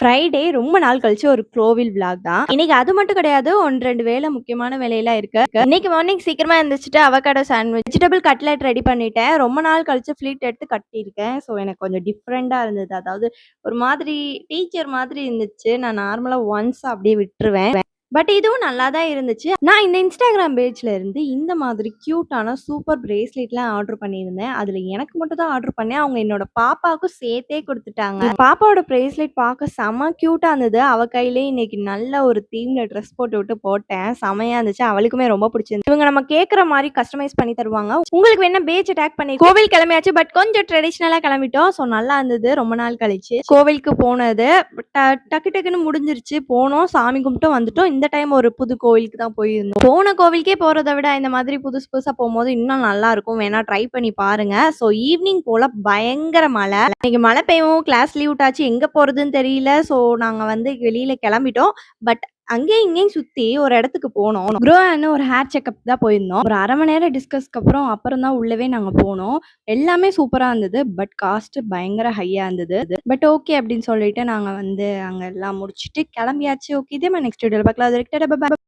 Friday ரொம்ப நாள் கழிச்சு ஒரு கோவில் விளாக் தான். இன்னைக்கு அது மட்டும் கிடையாது. 1, 2 வேலை முக்கியமான வேலையெல்லாம் இருக்கு. இன்னைக்கு மார்னிங் சீக்கிரமா எந்திரிச்சுட்டு avocado sandwich, vegetable cutlet ready பண்ணிட்டேன். ரொம்ப நாள் கழிச்சு ஃப்ளீட் எடுத்து கட்டியிருக்கேன். ஸோ எனக்கு கொஞ்சம் டிஃப்ரெண்ட்டா இருந்தது. அதாவது ஒரு மாதிரி டீச்சர் மாதிரி இருந்துச்சு. நான் நார்மலா ஒன்ஸ் அப்படியே விட்டுருவேன். பட் இதுவும் நல்லா தான் இருந்துச்சு. நான் இந்த Instagram பேஜ்ல இருந்து இந்த மாதிரி கியூட்டான சூப்பர் பிரேஸ்லெட்லாம் ஆர்டர் பண்ணியிருந்தேன். அதுல எனக்கு மட்டும் தான் ஆர்டர் பண்ணேன். அவங்க என்னோட பாப்பாவுக்கும் சேர்த்தே குடுத்துட்டாங்க. பாப்பாவோட பிரேஸ்லெட் பார்க்க செம கியூட்டா இருந்தது. அவ கையிலயே இன்னைக்கு நல்ல ஒரு தீம்ல ட்ரெஸ் போட்டு விட்டு போட்டேன். செமையா இருந்துச்சு. அவளுக்குமே ரொம்ப பிடிச்சிருந்துச்சு. இவங்க நம்ம கேட்குற மாரி கஸ்டமைஸ் பண்ணி தருவாங்க. உங்களுக்கு வேணா பேஜ் டேக் பண்ணி கோவில் கிளம்பியாச்சு. பட் கொஞ்சம் ட்ரெடிஷனலா கிளம்பிட்டோம். ஸோ நல்லா இருந்தது. ரொம்ப நாள் கழிச்சு கோவிலுக்கு போனது. டக்கு டக்குன்னு முடிஞ்சிருச்சு. போனோம், சாமி கும்பிட்டோம், வந்துட்டோம். இந்த டைம் ஒரு புது கோவிலுக்கு தான் போயிருந்தோம். போன கோவிலுக்கே போறத விட இந்த மாதிரி புதுசு புதுசா போகும்போது இன்னும் நல்லா இருக்கும். வேணா ட்ரை பண்ணி பாருங்க. ஸோ ஈவினிங் போல பயங்கர மழை. இன்னைக்கு மழை பெய்யவும் கிளாஸ் லீவ் விட்டாச்சு. எங்க போறதுன்னு தெரியல. ஸோ நாங்க வந்து வெளியில கிளம்பிட்டோம். பட் அங்கேயும் இங்கேயும் சுத்தி ஒரு இடத்துக்கு போனோம். குரோன்னு ஒரு ஹேர் செக்கப் தான் போயிருந்தோம். ஒரு 1/2 மணி நேரம் டிஸ்கஸ்க்கு அப்புறம் தான் உள்ளவே நாங்க போனோம். எல்லாமே சூப்பரா இருந்தது. பட் காஸ்ட் பயங்கர ஹையா இருந்தது. பட் ஓகே அப்படின்னு சொல்லிட்டு நாங்க வந்து அங்க எல்லாம் முடிச்சுட்டு கிளம்பியாச்சு. ஓகே, இதே மாதிரி நெக்ஸ்ட் வீடியோல பார்க்கலாம். அது வரைக்கும் டாடா, பை பை.